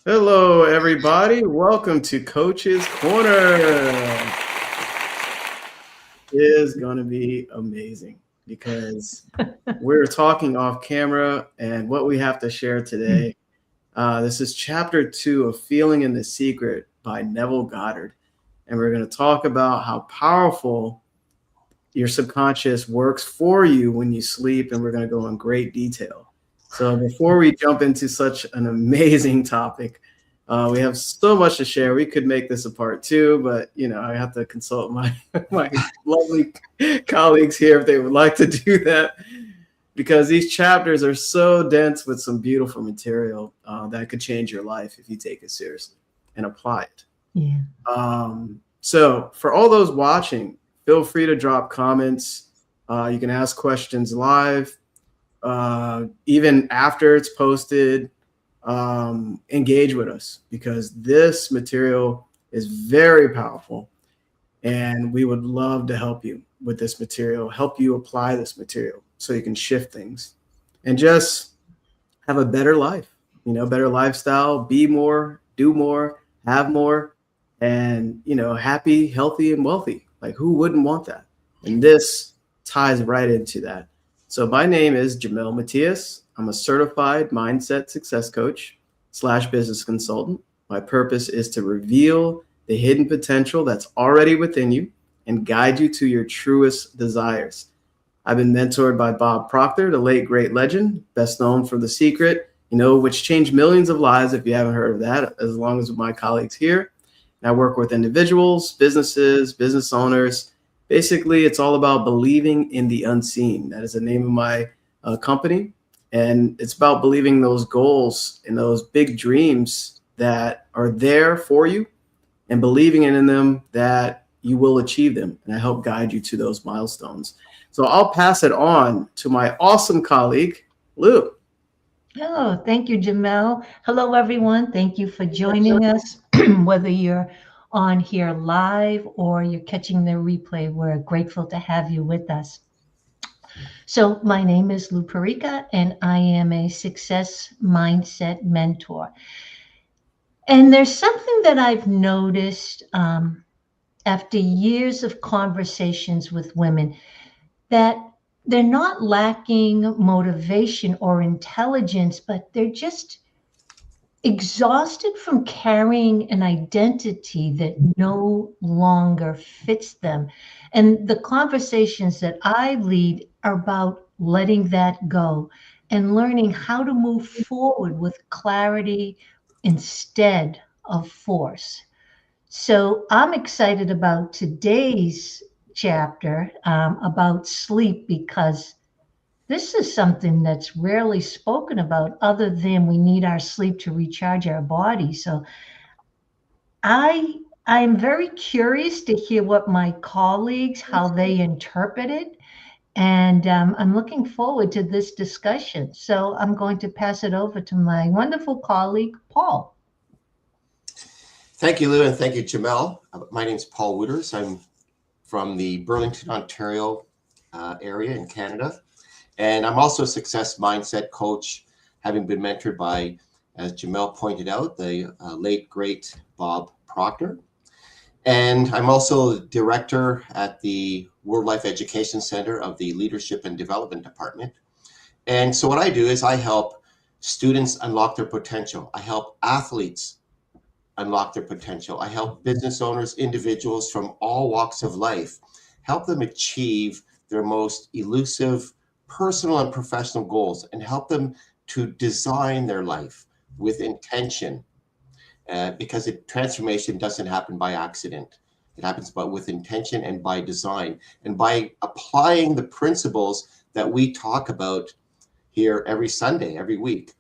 Hello, everybody. Welcome to Coach's Corner. It is going to be amazing because we're talking off camera and what we have to share today. This is chapter 2 of Feeling in the Secret by Neville Goddard. And we're going to talk about how powerful your subconscious works for you when you sleep. And we're going to go in great detail. So before we jump into such an amazing topic, we have so much to share. We could make this a part 2, but I have to consult my my lovely colleagues here if they would like to do that, because these chapters are so dense with some beautiful material that could change your life if you take it seriously and apply it. Yeah. So for all those watching, feel free to drop comments. You can ask questions live, even after it's posted. Engage with us because this material is very powerful, and we would love to help you with this material, help you apply this material so you can shift things and just have a better life, better lifestyle, be more, do more, have more, and, happy, healthy, and wealthy. Like, who wouldn't want that? And this ties right into that. So my name is Jamel Matias. I'm a certified mindset success coach / business consultant. My purpose is to reveal the hidden potential that's already within you and guide you to your truest desires. I've been mentored by Bob Proctor, the late great legend, best known for The Secret, which changed millions of lives if you haven't heard of that, as long as my colleagues here. And I work with individuals, businesses, business owners. Basically, it's all about believing in the unseen. That is the name of my company. And it's about believing those goals and those big dreams that are there for you and believing in them that you will achieve them. And I help guide you to those milestones. So I'll pass it on to my awesome colleague, Lou. Oh, thank you, Jamel. Hello, everyone. Thank you for joining us. Whether you're on here live or you're catching the replay, we're grateful to have you with us. So, my name is Lou Perica, and I am a success mindset mentor. And there's something that I've noticed after years of conversations with women, that they're not lacking motivation or intelligence, but they're just exhausted from carrying an identity that no longer fits them. And the conversations that I lead are about letting that go and learning how to move forward with clarity instead of force. So I'm excited about today's chapter about sleep, because this is something that's rarely spoken about other than we need our sleep to recharge our body. So I'm very curious to hear what my colleagues, how they interpret it. And I'm looking forward to this discussion. So I'm going to pass it over to my wonderful colleague, Paul. Thank you, Lou, and thank you, Jamel. My name is Paul Wooters. I'm from the Burlington, Ontario area in Canada. And I'm also a success mindset coach, having been mentored by, as Jamel pointed out, the late, great Bob Proctor. And I'm also director at the World Life Education Center of the Leadership and Development Department. And so what I do is I help students unlock their potential. I help athletes unlock their potential. I help business owners, individuals from all walks of life, help them achieve their most elusive personal and professional goals and help them to design their life with intention, because transformation doesn't happen by accident. It happens with intention and by design, and by applying the principles that we talk about here every Sunday, every week.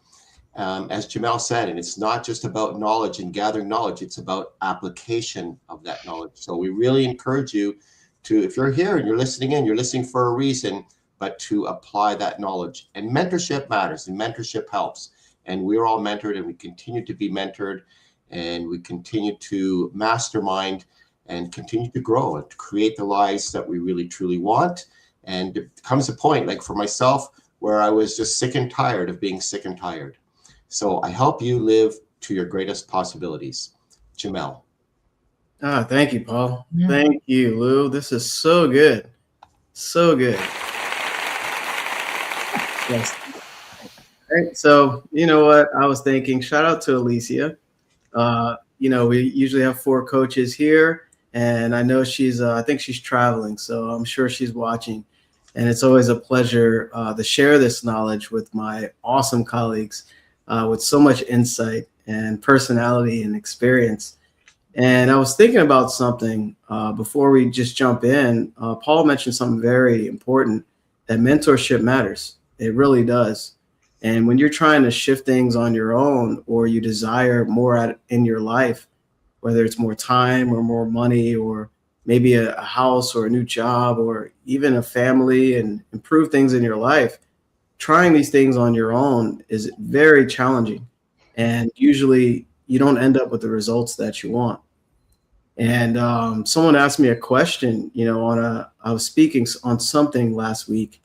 As Jamel said, and it's not just about knowledge and gathering knowledge, it's about application of that knowledge. So we really encourage you to, if you're here and you're listening for a reason, but to apply that knowledge. And mentorship matters, and mentorship helps. And we're all mentored, and we continue to be mentored, and we continue to mastermind and continue to grow and to create the lives that we really, truly want. And it comes a point, like for myself, where I was just sick and tired of being sick and tired. So I help you live to your greatest possibilities. Jamel. Thank you, Paul. Yeah. Thank you, Lou. This is so good. So good. Yes. All right. So, you know what? I was thinking, shout out to Alicia. We usually have 4 coaches here, and I know I think she's traveling, so I'm sure she's watching. And it's always a pleasure to share this knowledge with my awesome colleagues with so much insight and personality and experience. And I was thinking about something before we just jump in. Paul mentioned something very important, that mentorship matters. It really does. And when you're trying to shift things on your own, or you desire more in your life, whether it's more time or more money, or maybe a house or a new job, or even a family, and improve things in your life, trying these things on your own is very challenging. And usually you don't end up with the results that you want. And someone asked me a question, I was speaking on something last week.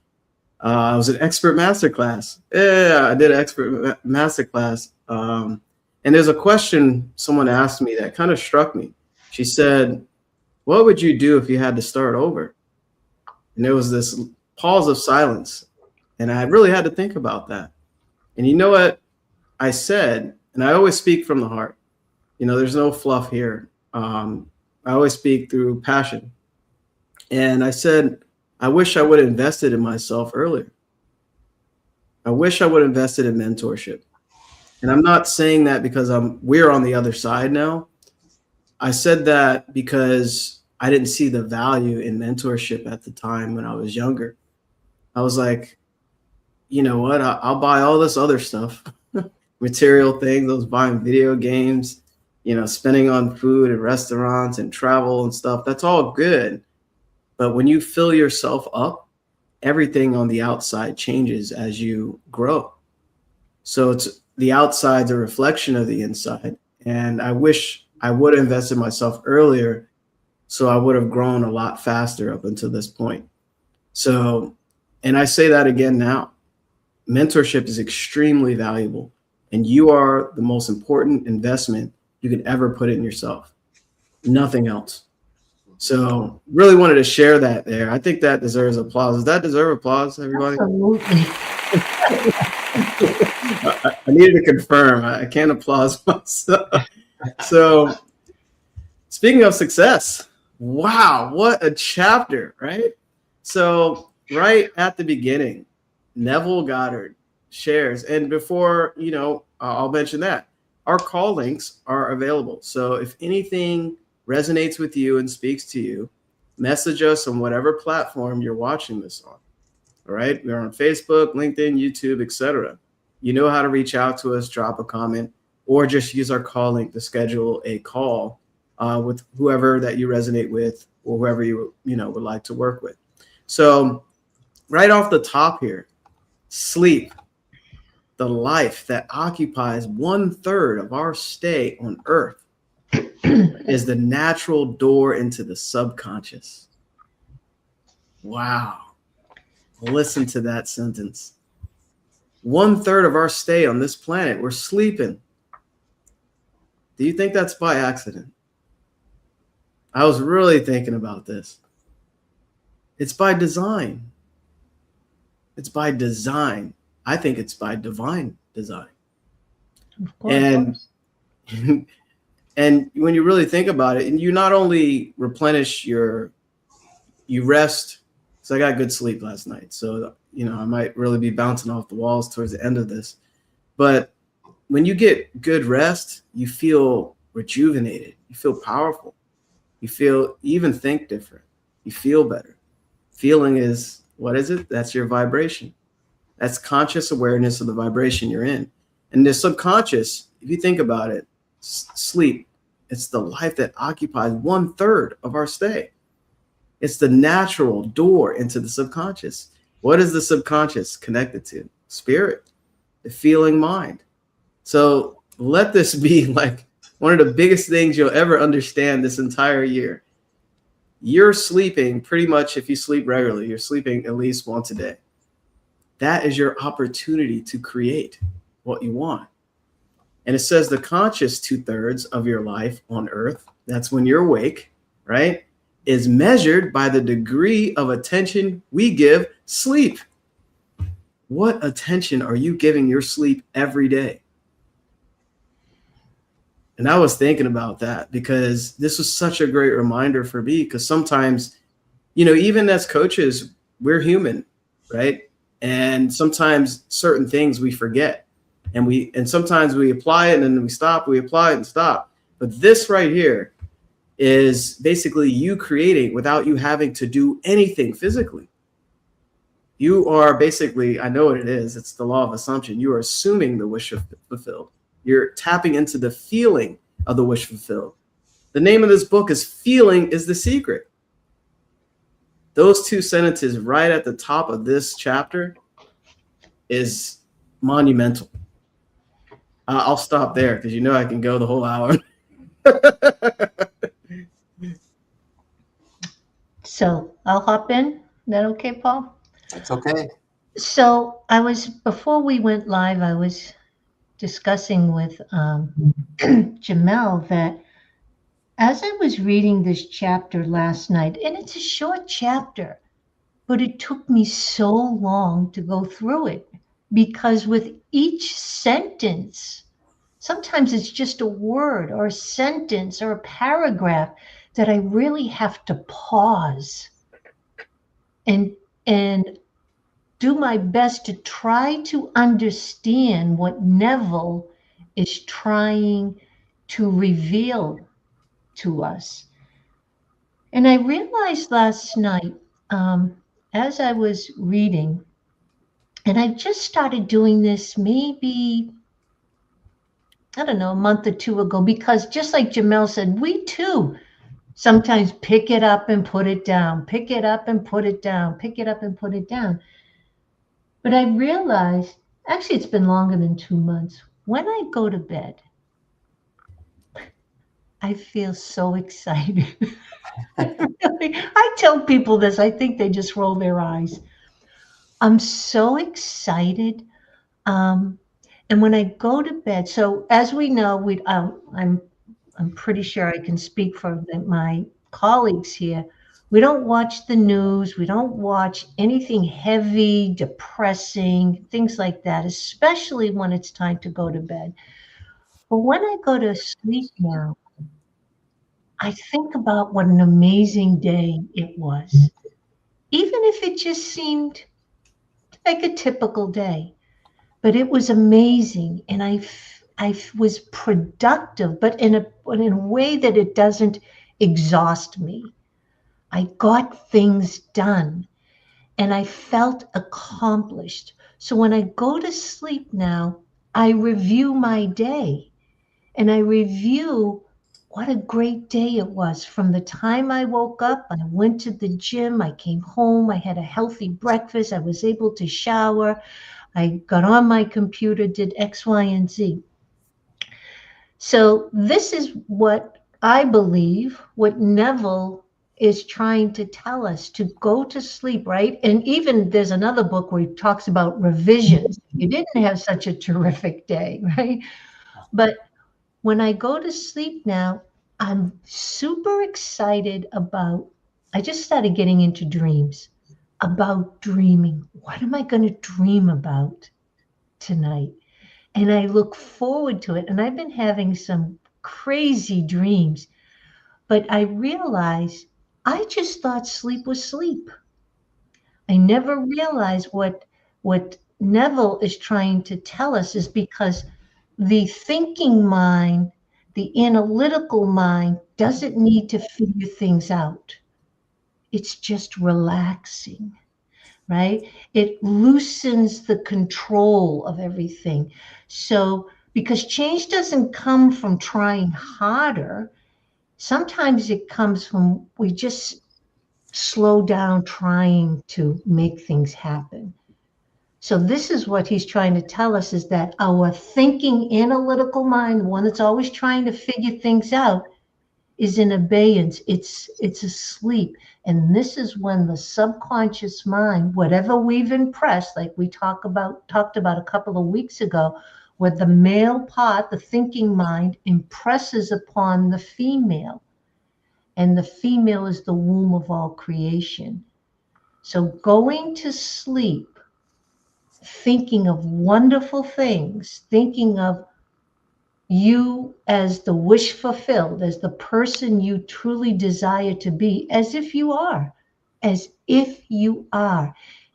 I was an expert masterclass. Yeah, I did an expert masterclass. And there's a question someone asked me that kind of struck me. She said, "What would you do if you had to start over?" And there was this pause of silence. And I really had to think about that. And you know what I said? And I always speak from the heart. There's no fluff here. I always speak through passion. And I said, I wish I would have invested in myself earlier. I wish I would have invested in mentorship. And I'm not saying that because we're on the other side now. I said that because I didn't see the value in mentorship at the time when I was younger. I was like, you know what? I'll buy all this other stuff, material things. I was buying video games, spending on food and restaurants and travel and stuff. That's all good. But when you fill yourself up, everything on the outside changes as you grow. So it's the outside's a reflection of the inside. And I wish I would have invested in myself earlier, so I would have grown a lot faster up until this point. So, and I say that again now, mentorship is extremely valuable, and you are the most important investment you could ever put in yourself. Nothing else. So really wanted to share that there. I think that deserves applause. Does that deserve applause, everybody? Absolutely. I needed to confirm. I can't applaud myself. So speaking of success, wow, what a chapter, right? So right at the beginning, Neville Goddard shares, and before, I'll mention that our call links are available. So if anything resonates with you and speaks to you, message us on whatever platform you're watching this on. All right. We're on Facebook, LinkedIn, YouTube, etc. You know how to reach out to us, drop a comment, or just use our call link to schedule a call with whoever that you resonate with, or whoever you would like to work with. So right off the top here, sleep, the life that occupies 1/3 of our stay on Earth, is the natural door into the subconscious. Wow. Listen to that sentence. 1/3 of our stay on this planet, we're sleeping. Do you think that's by accident? I was really thinking about this. It's by design. It's by design. I think it's by divine design. Of course. And when you really think about it, and you not only replenish you rest. So I got good sleep last night. So, I might really be bouncing off the walls towards the end of this. But when you get good rest, you feel rejuvenated. You feel powerful. You even think different. You feel better. Feeling is, what is it? That's your vibration. That's conscious awareness of the vibration you're in. And the subconscious, if you think about it, sleep, it's the life that occupies 1/3 of our stay. It's the natural door into the subconscious. What is the subconscious connected to? Spirit, the feeling mind. So let this be like one of the biggest things you'll ever understand this entire year. You're sleeping pretty much, if you sleep regularly, you're sleeping at least once a day. That is your opportunity to create what you want. And it says the conscious 2/3 of your life on earth, that's when you're awake, right, is measured by the degree of attention we give sleep. What attention are you giving your sleep every day? And I was thinking about that because this was such a great reminder for me, because sometimes, even as coaches, we're human, right? And sometimes certain things we forget, and sometimes we apply it and then we stop, we apply it and stop. But this right here is basically you creating without you having to do anything physically. You are basically, I know what it is, it's the law of assumption. You are assuming the wish fulfilled. You're tapping into the feeling of the wish fulfilled. The name of this book is Feeling is the Secret. Those two sentences right at the top of this chapter is monumental. I'll stop there because I can go the whole hour. So I'll hop in. Is that okay, Paul? That's okay. So before we went live, I was discussing with Jamel that as I was reading this chapter last night, and it's a short chapter, but it took me so long to go through it, because with each sentence, sometimes it's just a word or a sentence or a paragraph that I really have to pause and do my best to try to understand what Neville is trying to reveal to us. And I realized last night, as I was reading, and I just started doing this maybe, I don't know, a month or two ago, because just like Jamel said, we too sometimes pick it up and put it down, pick it up and put it down, pick it up and put it down. But I realized, actually, it's been longer than 2 months. When I go to bed, I feel so excited. I tell people this, I think they just roll their eyes. I'm so excited. And when I go to bed, so as we know, I'm pretty sure I can speak for my colleagues here. We don't watch the news. We don't watch anything heavy, depressing, things like that, especially when it's time to go to bed. But when I go to sleep now, I think about what an amazing day it was. Even if it just seemed like a typical day, but it was amazing. And I was productive, but in a way that it doesn't exhaust me. I got things done and I felt accomplished. So when I go to sleep now, I review my day and I review what a great day it was. From the time I woke up, I went to the gym, I came home, I had a healthy breakfast, I was able to shower, I got on my computer, did X, Y, and Z. So this is what I believe, what Neville is trying to tell us, to go to sleep, right? And even there's another book where he talks about revisions. You didn't have such a terrific day, right? But when I go to sleep now, I'm super excited about, I just started getting into dreams, about dreaming. What am I going to dream about tonight? And I look forward to it. And I've been having some crazy dreams, but I realized I just thought sleep was sleep. I never realized what Neville is trying to tell us is because the thinking mind, the analytical mind, doesn't need to figure things out. It's just relaxing, right? It loosens the control of everything. So, because change doesn't come from trying harder, sometimes it comes from we just slow down trying to make things happen. So this is what he's trying to tell us, is that our thinking analytical mind, the one that's always trying to figure things out, is in abeyance. It's asleep. And this is when the subconscious mind, whatever we've impressed, like we talked about a couple of weeks ago, where the male part, the thinking mind, impresses upon the female. And the female is the womb of all creation. So going to sleep, thinking of wonderful things, thinking of you as the wish fulfilled, as the person you truly desire to be, as if you are,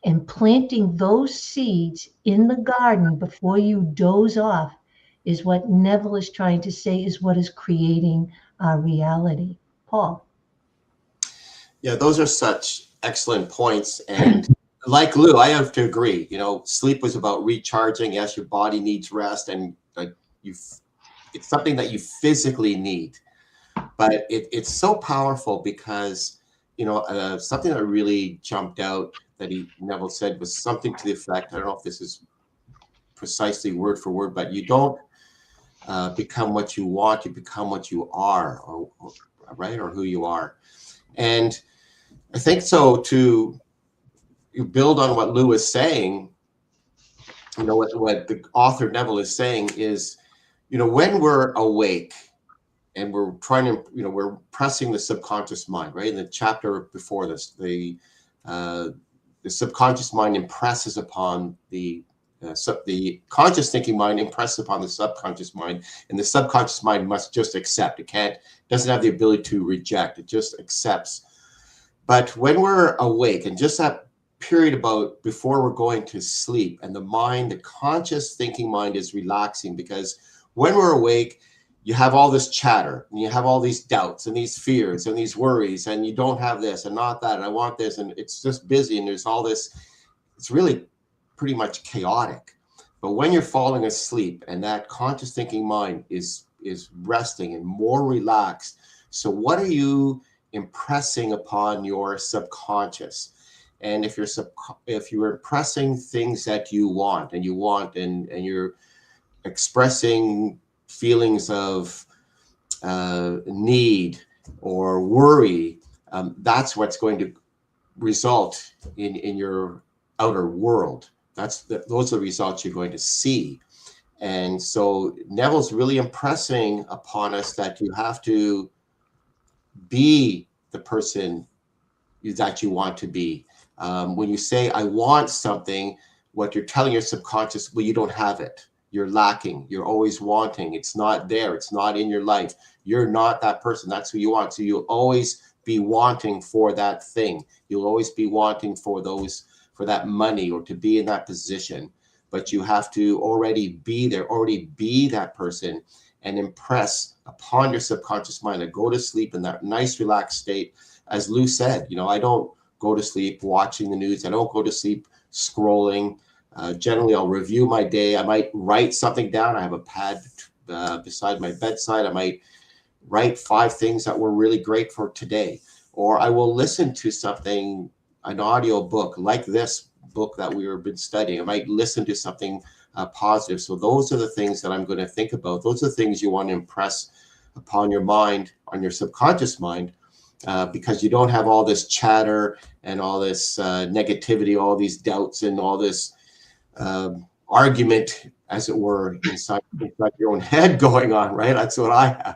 and planting those seeds in the garden before you doze off is what Neville is trying to say is what is creating our reality. Paul. Yeah, those are such excellent points. And like Lou, I have to agree. Sleep was about recharging. Yes, your body needs rest, and it's something that you physically need. But it's so powerful because something that really jumped out that Neville said was something to the effect. I don't know if this is precisely word for word, but you don't become what you want. You become what you are, or who you are. And I think so to build on what Lou is saying, what the author Neville is saying is, when we're awake and we're trying to, we're pressing the subconscious mind, right? In the chapter before this, the subconscious mind impresses upon the conscious thinking mind impresses upon the subconscious mind, and the subconscious mind must just accept. Doesn't have the ability to reject. It just accepts. But when we're awake, and just that period about before we're going to sleep, and the conscious thinking mind is relaxing, because when we're awake, you have all this chatter, and you have all these doubts and these fears and these worries, and you don't have this and not that, and I want this, and it's just busy, and there's all this. It's really pretty much chaotic. But when you're falling asleep and that conscious thinking mind is resting and more relaxed, so what are you impressing upon your subconscious? And if you're impressing things that you want and you're expressing feelings of need or worry, that's what's going to result in your outer world. Those are the results you're going to see. And so Neville's really impressing upon us that you have to be the person that you want to be. When you say, I want something, what you're telling your subconscious, well, you don't have it. You're lacking. You're always wanting. It's not there. It's not in your life. You're not that person. That's who you want. So you'll always be wanting for that thing. You'll always be wanting for that money or to be in that position. But you have to already be there, already be that person, and impress upon your subconscious mind and go to sleep in that nice relaxed state. As Lou said, I don't go to sleep watching the news. I don't go to sleep scrolling. Generally, I'll review my day. I might write something down. I have a pad beside my bedside. I might write 5 things that were really great for today. Or I will listen to something, an audio book like this book that we've been studying. I might listen to something positive. So those are the things that I'm going to think about. Those are the things you want to impress upon your mind, on your subconscious mind, because you don't have all this chatter and all this negativity, all these doubts and all this argument, as it were, inside your own head going on, right? That's what I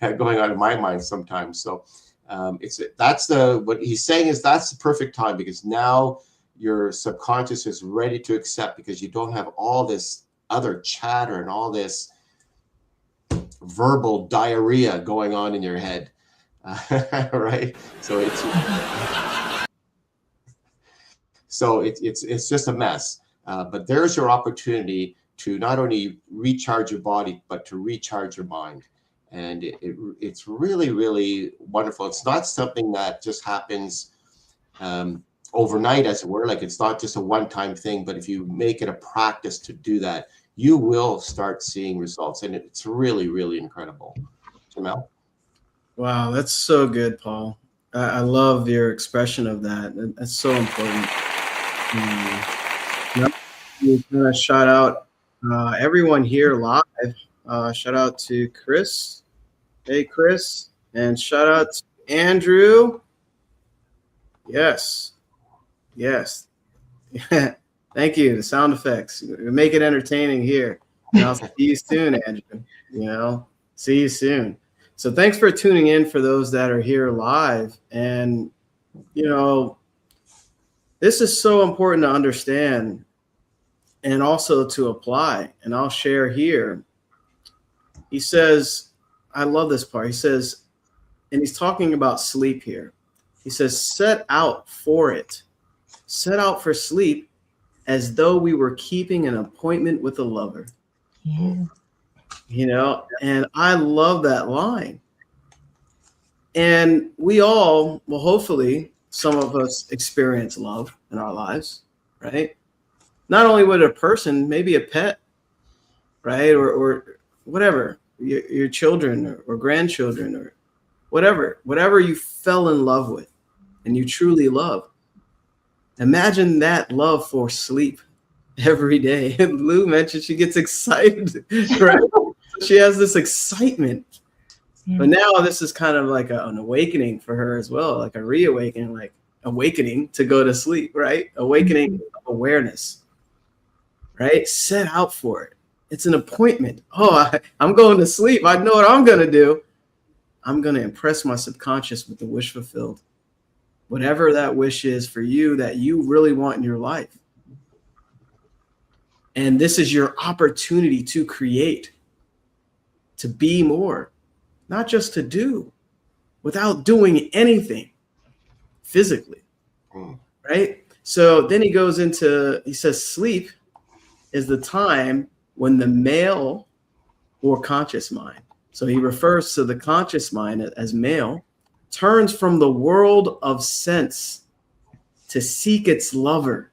have going on in my mind sometimes. So what he's saying is that's the perfect time, because now your subconscious is ready to accept, because you don't have all this other chatter and all this verbal diarrhea going on in your head, right? So it's just a mess. But there's your opportunity to not only recharge your body, but to recharge your mind. And it's really, really wonderful. It's not something that just happens overnight, as it were. Like, it's not just a one-time thing, but if you make it a practice to do that, you will start seeing results. And it's really, really incredible. Jamel? Wow, that's so good, Paul. I love your expression of that. That's so important. You kind of shout out everyone here live. Shout out to Chris. Hey, Chris. And shout out to Andrew. Yes. Thank you. The sound effects. We make it entertaining here. And I'll see you soon, Andrew. See you soon. So thanks for tuning in for those that are here live. And, this is so important to understand and also to apply. And I'll share here. He says, I love this part. He says, and he's talking about sleep here. He says, set out for it. Set out for sleep as though we were keeping an appointment with a lover. Yeah. And I love that line. And we all, well, hopefully some of us experience love in our lives, right? Not only with a person, maybe a pet, right? Or whatever, your children or grandchildren or whatever you fell in love with and you truly love. Imagine that love for sleep every day. And Lou mentioned she gets excited, right? She has this excitement. Yeah. But now this is kind of like an awakening for her as well, like a reawakening, like awakening to go to sleep, right? Awakening of awareness, right? Set out for it. It's an appointment. Oh, I'm going to sleep. I know what I'm going to do. I'm going to impress my subconscious with the wish fulfilled. Whatever that wish is for you that you really want in your life. And this is your opportunity to create, to be more, not just to do, without doing anything physically, right? So then he says sleep is the time when the male or conscious mind, so he refers to the conscious mind as male, turns from the world of sense to seek its lover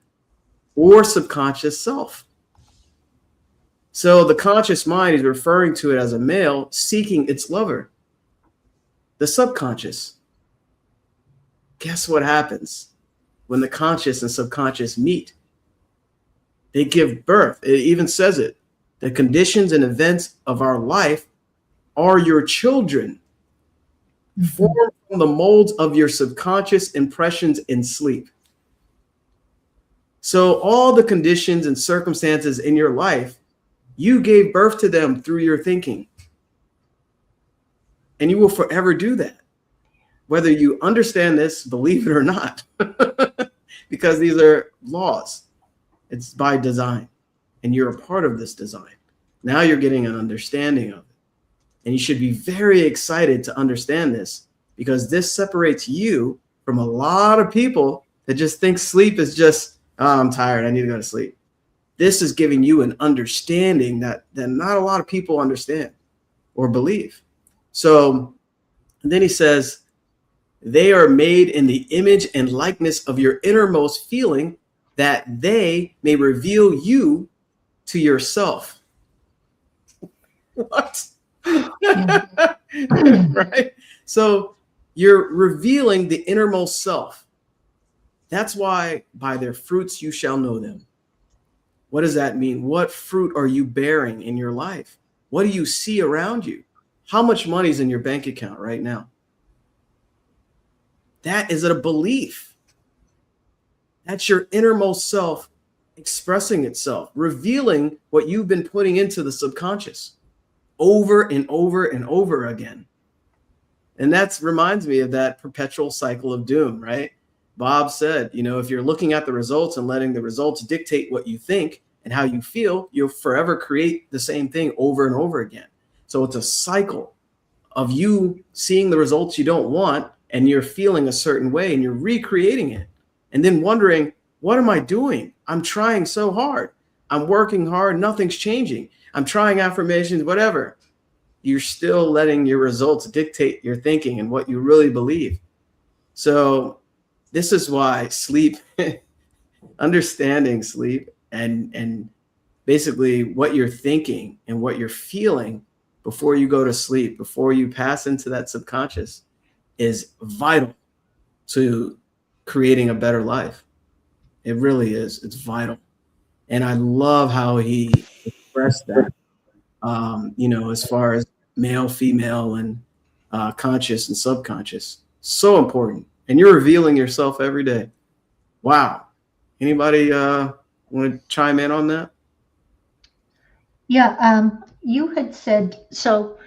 or subconscious self. So the conscious mind is referring to it as a male seeking its lover, the subconscious. Guess what happens when the conscious and subconscious meet? They give birth. It even says it. The conditions and events of our life are your children, formed from the molds of your subconscious impressions in sleep. So all the conditions and circumstances in your life, you gave birth to them through your thinking. And you will forever do that, whether you understand this, believe it or not, because these are laws. It's by design, and you're a part of this design. Now you're getting an understanding of it. And you should be very excited to understand this, because this separates you from a lot of people that just think sleep is just, oh, I'm tired, I need to go to sleep. This is giving you an understanding that not a lot of people understand or believe. So then he says, they are made in the image and likeness of your innermost feeling, that they may reveal you to yourself. What? Right? So you're revealing the innermost self. That's why by their fruits you shall know them. What does that mean? What fruit are you bearing in your life? What do you see around you? How much money is in your bank account right now? That is a belief. That's your innermost self expressing itself, revealing what you've been putting into the subconscious over and over and over again. And that reminds me of that perpetual cycle of doom, right? Bob said, if you're looking at the results and letting the results dictate what you think and how you feel, you'll forever create the same thing over and over again. So it's a cycle of you seeing the results you don't want, and you're feeling a certain way and you're recreating it. And then wondering, what am I doing? I'm trying so hard. I'm working hard. Nothing's changing. I'm trying affirmations, whatever. You're still letting your results dictate your thinking and what you really believe. So this is why sleep, understanding sleep and basically what you're thinking and what you're feeling before you go to sleep, before you pass into that subconscious, is vital to creating a better life. It really is. It's vital. And I love how he expressed that, as far as male, female, and conscious and subconscious. So important. And you're revealing yourself every day. Wow. Anybody want to chime in on that? Yeah, you had said, so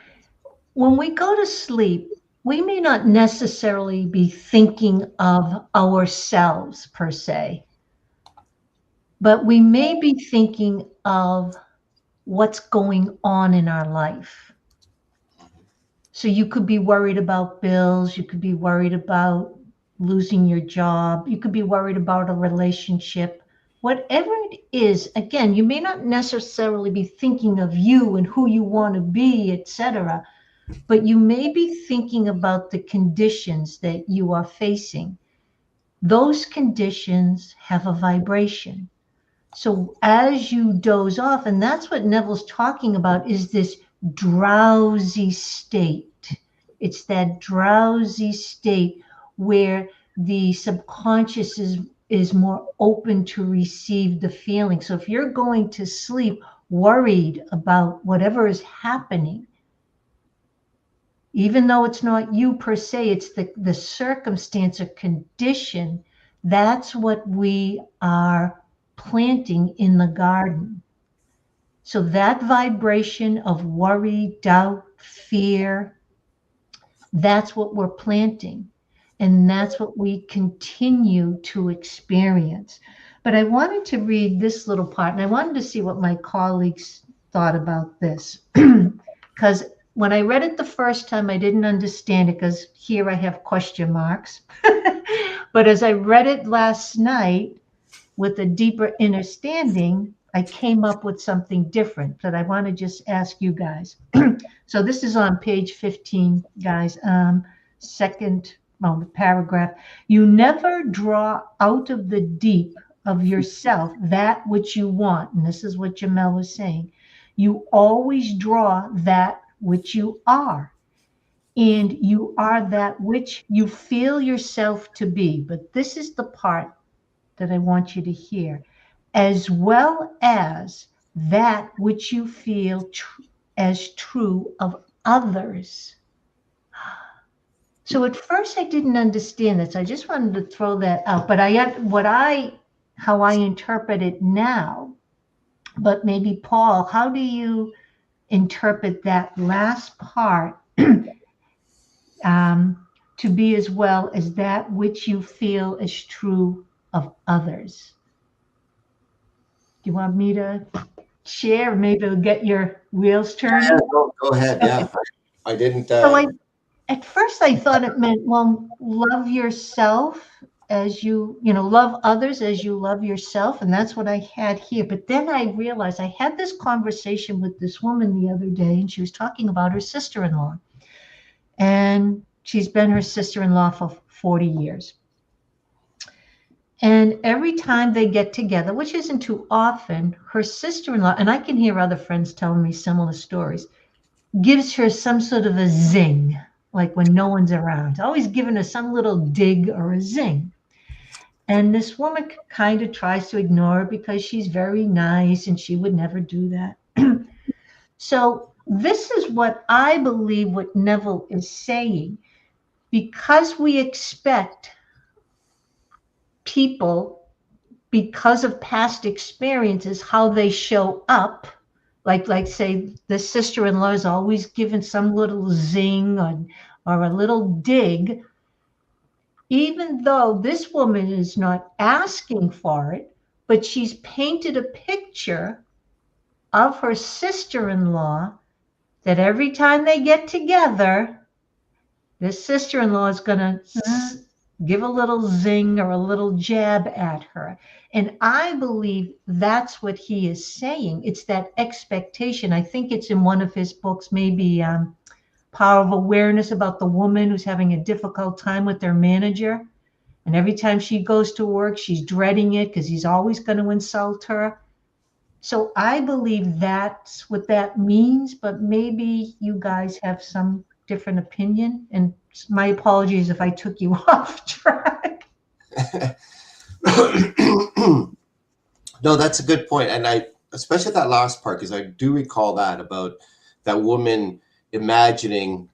when we go to sleep, we may not necessarily be thinking of ourselves per se, but we may be thinking of what's going on in our life. So you could be worried about bills, you could be worried about losing your job, you could be worried about a relationship. Whatever it is, again, you may not necessarily be thinking of you and who you want to be, etc., but you may be thinking about the conditions that you are facing. Those conditions have a vibration. So as you doze off, and that's what Neville's talking about, is this drowsy state. It's that drowsy state where the subconscious is more open to receive the feeling. So if you're going to sleep worried about whatever is happening, even though it's not you per se, it's the circumstance or condition, that's what we are planting in the garden. So that vibration of worry, doubt, fear, that's what we're planting. And that's what we continue to experience. But I wanted to read this little part, and I wanted to see what my colleagues thought about this. Because when I read it the first time, I didn't understand it because here I have question marks. But as I read it last night with a deeper understanding, I came up with something different that I want to just ask you guys. So this is on page 15, guys. Second paragraph. You never draw out of the deep of yourself that which you want. And this is what Jamel was saying. You always draw that which you are. And you are that which you feel yourself to be. But this is the part that I want you to hear, as well as that which you feel as true of others. So at first I didn't understand this. I just wanted to throw that out. But how I interpret it now. But maybe Paul, how do you interpret that last part? To be as well as that which you feel is true of others. Do you want me to share? Maybe it'll get your wheels turning. Yeah, go ahead. Yeah, I didn't. So at first I thought it meant, well, love yourself as love others as you love yourself. And that's what I had here. But then I realized I had this conversation with this woman the other day, and she was talking about her sister-in-law. And she's been her sister-in-law for 40 years. And every time they get together, which isn't too often, her sister-in-law, and I can hear other friends telling me similar stories, gives her some sort of a zing, like when no one's around, always giving her some little dig or a zing. And this woman kind of tries to ignore it because she's very nice and she would never do that. So this is what I believe what Neville is saying. Because we expect people, because of past experiences, how they show up, like say the sister-in-law is always given some little zing or a little dig, even though this woman is not asking for it, but she's painted a picture of her sister-in-law that every time they get together, this sister-in-law is going to give a little zing or a little jab at her. And I believe that's what he is saying. It's that expectation. I think it's in one of his books, maybe Power of Awareness, about the woman who's having a difficult time with their manager. And every time she goes to work, she's dreading it because he's always going to insult her. So I believe that's what that means, but maybe you guys have some different opinion. And my apologies if I took you off track. No, that's a good point. And I, especially that last part, because I do recall that about that woman imagining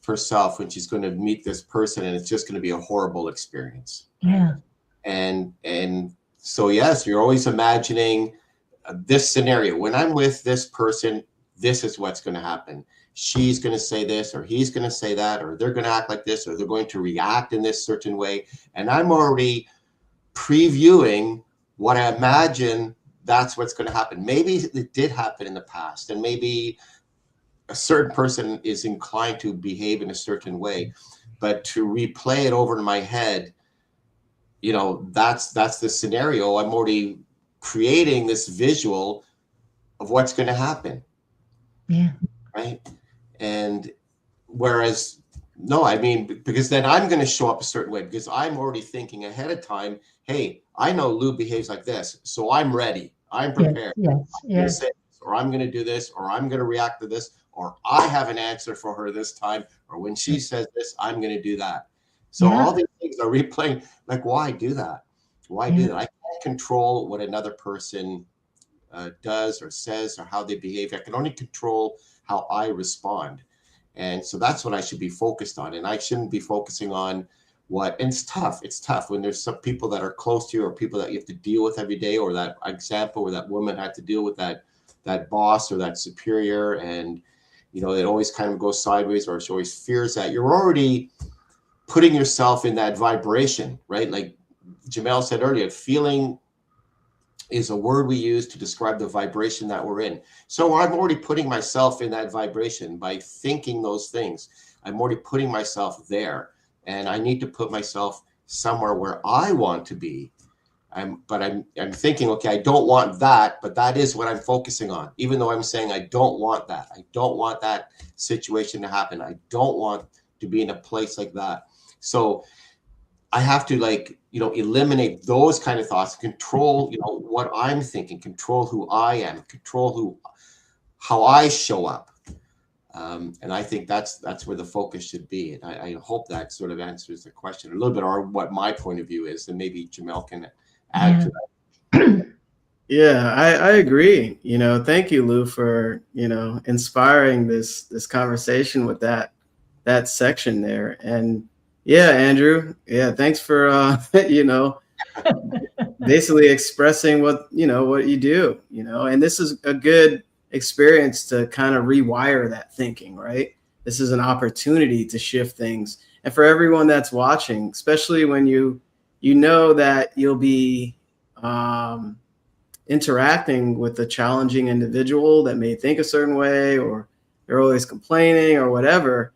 herself when she's going to meet this person and it's just going to be a horrible experience. Yeah. And so, yes, you're always imagining this scenario, when I'm with this person, this is what's going to happen. She's going to say this, or he's going to say that, or they're going to act like this, or they're going to react in this certain way. And I'm already previewing what I imagine that's what's going to happen. Maybe it did happen in the past, and maybe a certain person is inclined to behave in a certain way, but to replay it over in my head, you know, that's the scenario. I'm already creating this visual of what's going to happen. Yeah. Right. And whereas, no, I mean, because then I'm going to show up a certain way, because I'm already thinking ahead of time, hey, I know Lou behaves like this, so I'm ready. I'm prepared. Yes. I'm going to say this, or I'm going to do this, or I'm going to react to this, or I have an answer for her this time, or when she says this, I'm going to do that. So all these things are replaying. Like, why do that? Why do that? I can't control what another person does or says or how they behave. I can only control how I respond. And so that's what I should be focused on. And I shouldn't be focusing on what, and it's tough. It's tough when there's some people that are close to you, or people that you have to deal with every day, or that example where that woman had to deal with that boss or that superior. And, you know, it always kind of goes sideways, or she always fears that. You're already putting yourself in that vibration, right? Like Jamel said earlier, feeling is a word we use to describe the vibration that we're in. So I'm already putting myself in that vibration by thinking those things. I'm already putting myself there, and I need to put myself somewhere where I want to be. I'm thinking, okay, I don't want that, but that is what I'm focusing on. Even though I'm saying I don't want that. I don't want that situation to happen. I don't want to be in a place like that. So I have to, like, you know, eliminate those kind of thoughts, control, you know, what I'm thinking, control who I am, control how I show up. And I think that's where the focus should be. And I hope that sort of answers the question a little bit, or what my point of view is, and maybe Jamel can add to that. Yeah, I agree. You know, thank you, Lou, for, you know, inspiring this conversation with that section there. And yeah, Andrew. Yeah, thanks for you know, basically expressing what you do, you know, and this is a good experience to kind of rewire that thinking, right? This is an opportunity to shift things. And for everyone that's watching, especially when you know that you'll be interacting with a challenging individual that may think a certain way, or they're always complaining or whatever.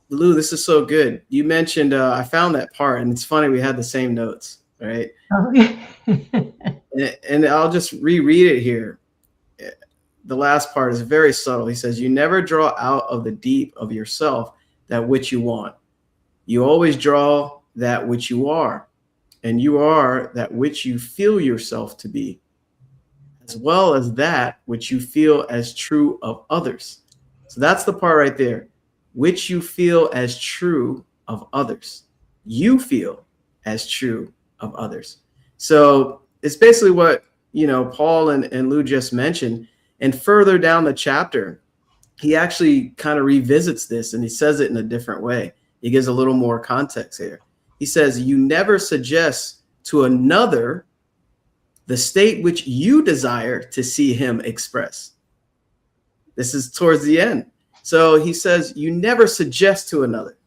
Lou, this is so good. You mentioned, I found that part, and it's funny, we had the same notes, right? Oh. And I'll just reread it here. The last part is very subtle. He says, you never draw out of the deep of yourself that which you want. You always draw that which you are, and you are that which you feel yourself to be, as well as that which you feel as true of others. So that's the part right there. Which you feel as true of others. You feel as true of others. So it's basically what, you know, Paul and Lou just mentioned. And further down the chapter, he actually kind of revisits this, and he says it in a different way. He gives a little more context here. He says, you never suggest to another the state which you desire to see him express. This is towards the end. So he says, you never suggest to another,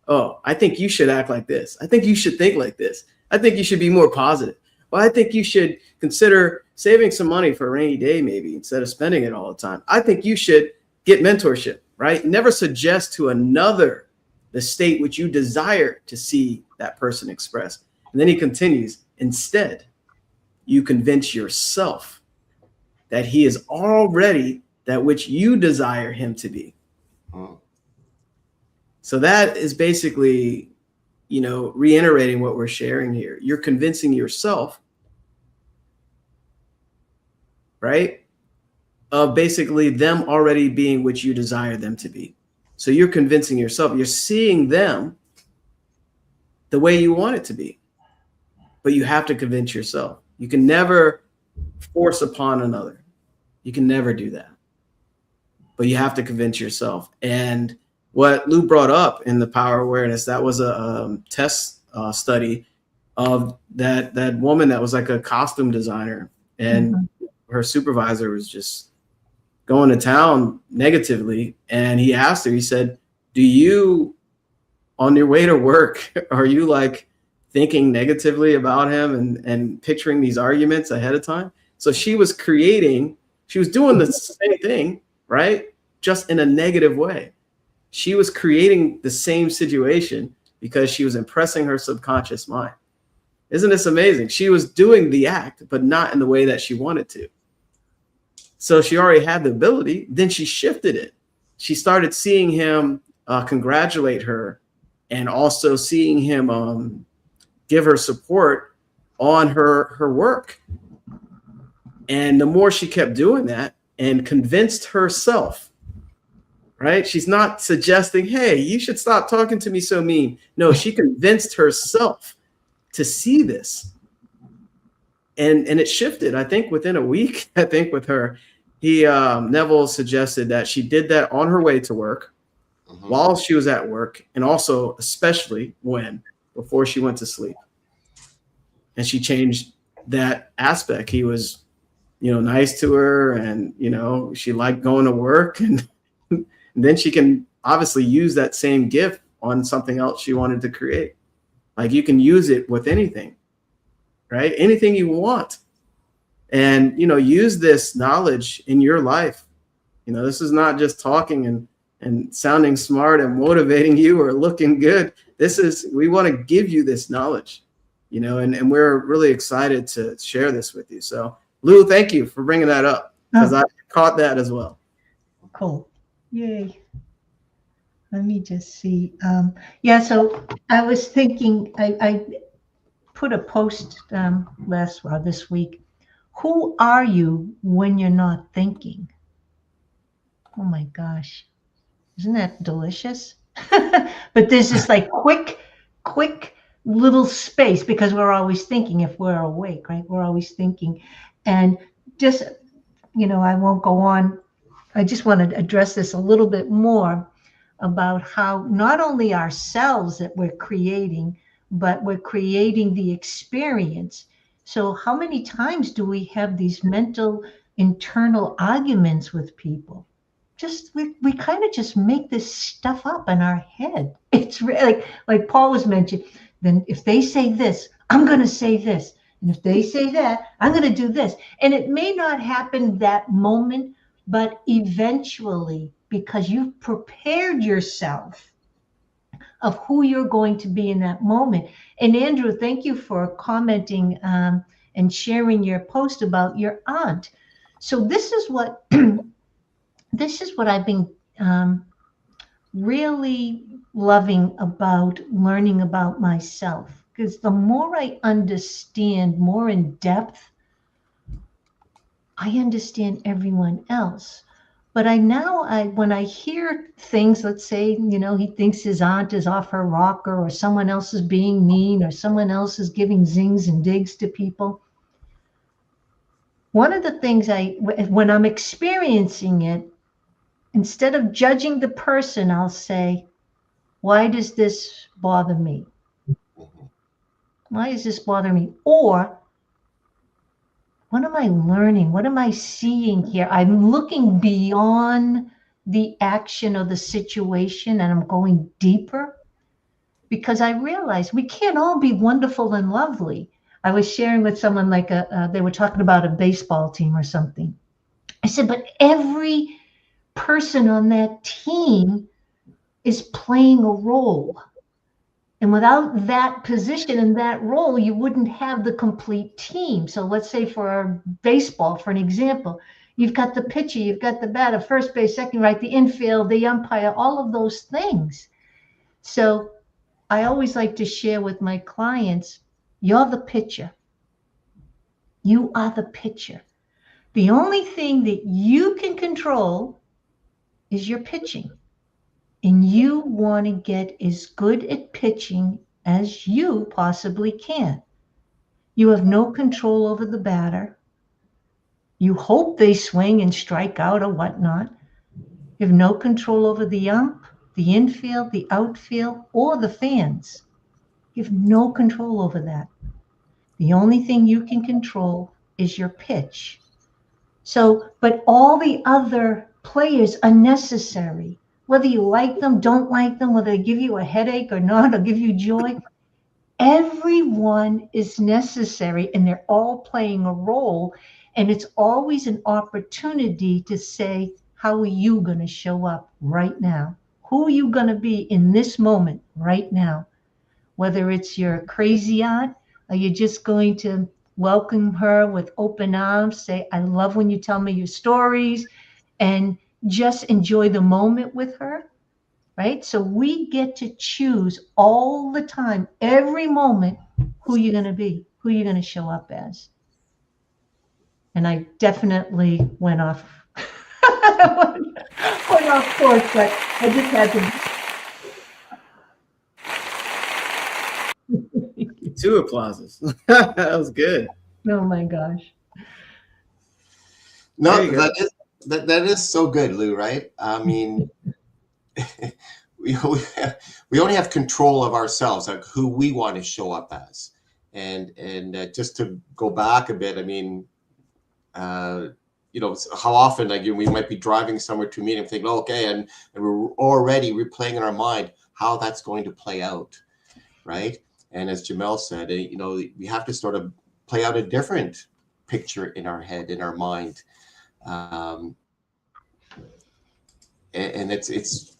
oh, I think you should act like this. I think you should think like this. I think you should be more positive. Well, I think you should consider saving some money for a rainy day, maybe, instead of spending it all the time. I think you should get mentorship, right? Never suggest to another the state which you desire to see that person express. And then he continues, instead, you convince yourself that he is already that which you desire him to be. So that is basically, you know, reiterating what we're sharing here. You're convincing yourself, right, of basically them already being what you desire them to be. So you're convincing yourself, you're seeing them the way you want it to be, but you have to convince yourself. You can never force upon another. You can never do that, but you have to convince yourself. And what Lou brought up in the power awareness, that was a test study of that woman that was like a costume designer, and her supervisor was just going to town negatively. And he asked her, he said, do you, on your way to work, are you like thinking negatively about him and picturing these arguments ahead of time? So she was doing the same thing, right? Just in a negative way. She was creating the same situation because she was impressing her subconscious mind. Isn't this amazing? She was doing the act, but not in the way that she wanted to. So she already had the ability. Then she shifted it. She started seeing him congratulate her, and also seeing him give her support on her work. And the more she kept doing that and convinced herself, right? She's not suggesting, hey, you should stop talking to me so mean. No, she convinced herself to see this. And it shifted, I think, within a week, I think, with her. Neville suggested that she did that on her way to work, while she was at work, and also especially before she went to sleep. And she changed that aspect. He was, nice to her, and, she liked going to work, and then she can obviously use that same gift on something else she wanted to create. Like, you can use it with anything, right? Anything you want. And, use this knowledge in your life. This is not just talking and sounding smart and motivating you or looking good. We want to give you this knowledge, and we're really excited to share this with you. So, Lou, thank you for bringing that up, because I caught that as well. Cool. Yay. Let me just see. So I was thinking, I put a post this week. Who are you when you're not thinking? Oh my gosh. Isn't that delicious? But there's this like quick little space, because we're always thinking if we're awake, right? We're always thinking. And just, I won't go on. I just want to address this a little bit more about how not only ourselves that we're creating, but we're creating the experience. So how many times do we have these mental internal arguments with people? We kind of just make this stuff up in our head. It's really like Paul was mentioning. Then if they say this, I'm going to say this. And if they say that, I'm going to do this. And it may not happen that moment, but eventually, because you've prepared yourself of who you're going to be in that moment. And Andrew, thank you for commenting and sharing your post about your aunt. So this is what I've been really loving about learning about myself, because the more I understand more in depth, I understand everyone else. But when I hear things, let's say, he thinks his aunt is off her rocker, or someone else is being mean, or someone else is giving zings and digs to people. One of the things when I'm experiencing it, instead of judging the person, I'll say, why does this bother me? Why does this bother me? Or, what am I learning? What am I seeing here? I'm looking beyond the action or the situation, and I'm going deeper, because I realize we can't all be wonderful and lovely. I was sharing with someone they were talking about a baseball team or something. I said, but every person on that team is playing a role. And without that position and that role, you wouldn't have the complete team. So let's say for our baseball, for an example, you've got the pitcher, you've got the batter, first base, second, right, the infield, the umpire, all of those things. So I always like to share with my clients, you're the pitcher. You are the pitcher. The only thing that you can control is your pitching. And you want to get as good at pitching as you possibly can. You have no control over the batter. You hope they swing and strike out or whatnot. You have no control over the ump, the infield, the outfield, or the fans. You have no control over that. The only thing you can control is your pitch. So, but all the other players are necessary. Whether you like them, don't like them, whether they give you a headache or not, or give you joy, everyone is necessary and they're all playing a role. And it's always an opportunity to say, how are you going to show up right now? Who are you going to be in this moment right now? Whether it's your crazy aunt, are you just going to welcome her with open arms, say, I love when you tell me your stories, and just enjoy the moment with her, right? So we get to choose all the time, every moment, who you're going to be, who you're going to show up as. And I definitely went off went off course, but I just had to. 2 applauses. That was good. Oh my gosh. No, There you go. that is so good, Lou, right? I mean, we only have control of ourselves, like who we want to show up as. And just to go back a bit, I mean, you know, how often, like, we might be driving somewhere to a meeting and think, oh, okay, and we're already replaying in our mind how that's going to play out, right? And as Jamel said, you know, we have to sort of play out a different picture in our head, in our mind. And it's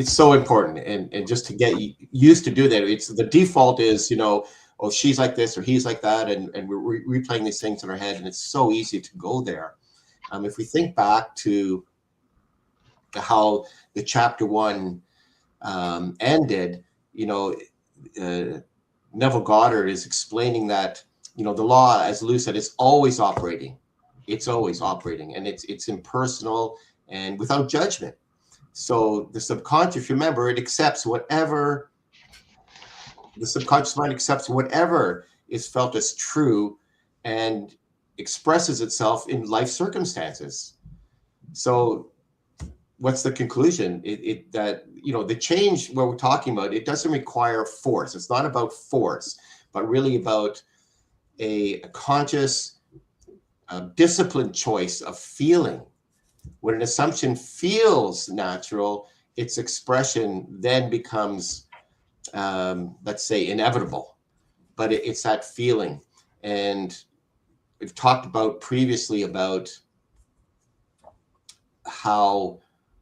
so important, and just to get used to do that. It's the default is, you know, oh, she's like this or he's like that, and we're replaying these things in our head, and it's so easy to go there. If we think back to how the chapter 1 ended, you know, Neville Goddard is explaining that, you know, the law, as Lou said, is always operating. It's always operating, and it's impersonal and without judgment. So the subconscious, remember, it accepts whatever, the subconscious mind accepts whatever is felt as true and expresses itself in life circumstances. So what's the conclusion? That, you know, the change, what we're talking about, it doesn't require force. It's not about force, but really about a conscious, disciplined choice of feeling. When an assumption feels natural, its expression then becomes, let's say, inevitable. But it's that feeling. And we've talked about previously about how,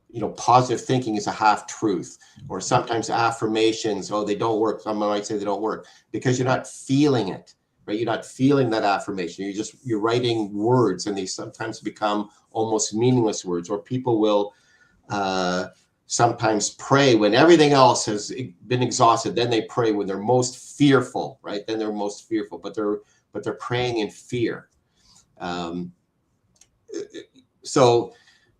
you know, positive thinking is a half truth, or sometimes affirmations, oh, they don't work. Someone might say they don't work because you're not feeling it, right? You're not feeling that affirmation. You're writing words, and they sometimes become almost meaningless words. Or people will sometimes pray when everything else has been exhausted. Then they pray when they're most fearful, right? Then they're most fearful, but they're praying in fear. So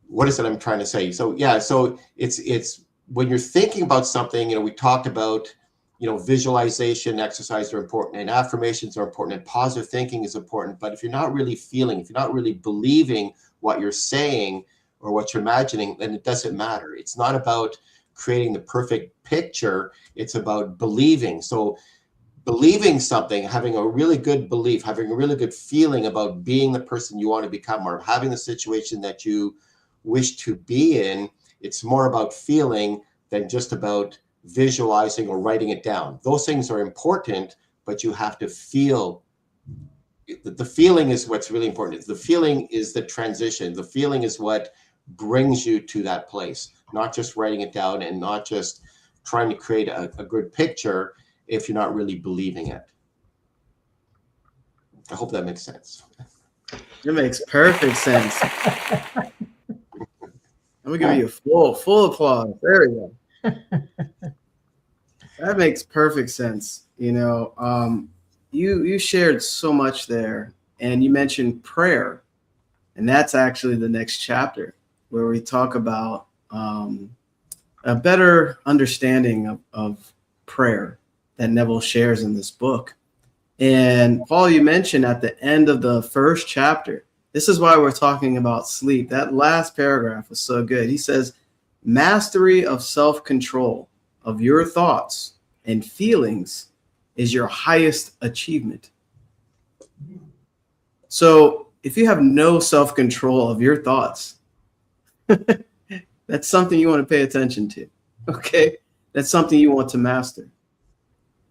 what is it I'm trying to say? So yeah, so it's when you're thinking about something, you know, we talked about, you know, visualization exercises are important, and affirmations are important, and positive thinking is important. But if you're not really feeling, if you're not really believing what you're saying or what you're imagining, then it doesn't matter. It's not about creating the perfect picture. It's about believing. So believing something, having a really good belief, having a really good feeling about being the person you want to become, or having the situation that you wish to be in, it's more about feeling than just about visualizing or writing it down. Those things are important, but you have to feel. The feeling is what's really important. The feeling is the transition. The feeling is what brings you to that place, not just writing it down and not just trying to create a good picture if you're not really believing it. I hope that makes sense. It makes perfect sense. I'm gonna give you a full applause. There we go. That makes perfect sense. You know, you shared so much there, and you mentioned prayer, and that's actually the next chapter where we talk about a better understanding of prayer that Neville shares in this book. And Paul, you mentioned at the end of the first chapter, this is why we're talking about sleep. That last paragraph was so good. He says, mastery of self-control of your thoughts and feelings is your highest achievement. So if you have no self-control of your thoughts, that's something you want to pay attention to. Okay. That's something you want to master.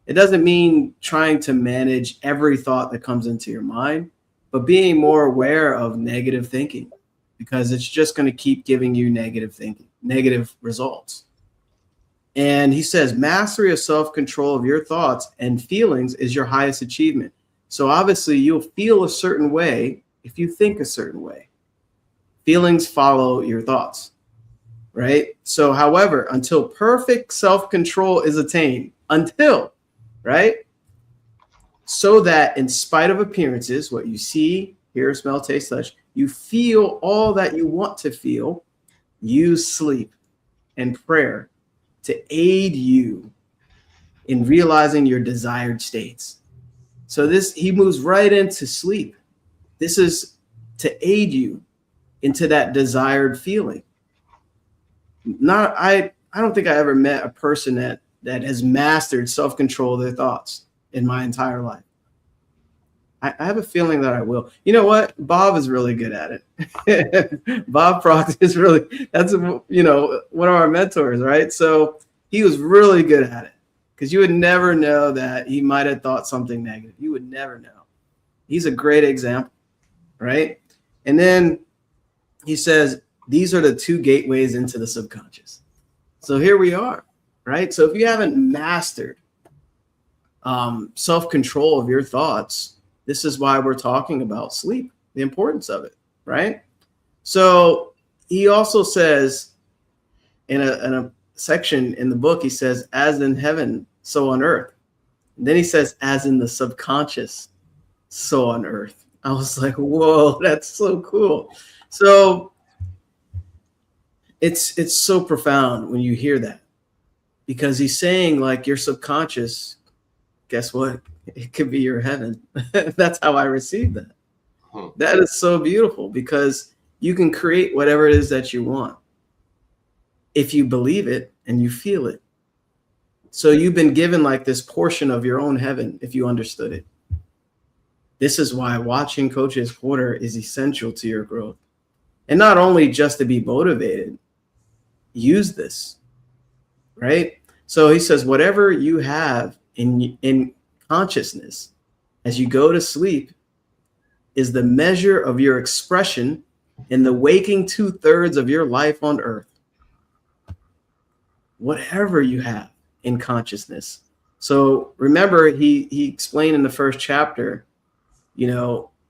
It doesn't mean trying to manage every thought that comes into your mind, but being more aware of negative thinking, because it's just going to keep giving you negative thinking, negative results. And he says, mastery of self-control of your thoughts and feelings is your highest achievement. So obviously you'll feel a certain way if you think a certain way. Feelings follow your thoughts, right? So, however, until perfect self-control is attained, right? So that in spite of appearances, what you see, hear, smell, taste, touch, you feel all that you want to feel, use sleep and prayer to aid you in realizing your desired states. So he moves right into sleep. This is to aid you into that desired feeling. I don't think I ever met a person that has mastered self-control of their thoughts in my entire life. I have a feeling that I will. You know what? Bob is really good at it. Bob Proctor is that's one of our mentors, right? So he was really good at it, because you would never know that he might have thought something negative. You would never know. He's a great example, right? And then he says, these are the two gateways into the subconscious. So here we are, right? So if you haven't mastered self-control of your thoughts, this is why we're talking about sleep, the importance of it, right? So he also says in a section in the book, he says, as in heaven, so on earth. And then he says, as in the subconscious, so on earth. I was like, whoa, that's so cool. So it's so profound when you hear that, because he's saying, like, your subconscious, guess what? It could be your heaven. That's how I received that. That is so beautiful, because you can create whatever it is that you want if you believe it and you feel it. So you've been given like this portion of your own heaven if you understood it. This is why watching Coach's Corner is essential to your growth. And not only just to be motivated, use this, right? So he says, whatever you have in consciousness as you go to sleep is the measure of your expression in the waking 2/3 of your life on earth. Whatever you have in consciousness. So remember, he explained in the first chapter,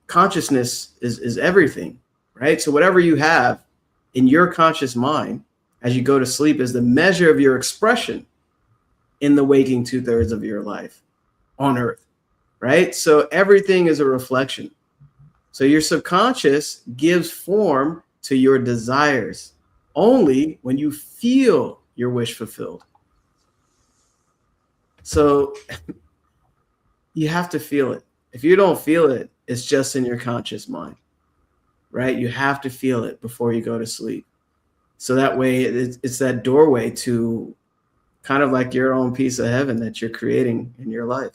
consciousness is everything, right? So whatever you have in your conscious mind as you go to sleep is the measure of your expression in the waking 2/3 of your life on earth, right? So everything is a reflection. So your subconscious gives form to your desires only when you feel your wish fulfilled. So you have to feel it. If you don't feel it, it's just in your conscious mind, right? You have to feel it before you go to sleep. So that way it's that doorway to kind of like your own piece of heaven that you're creating in your life.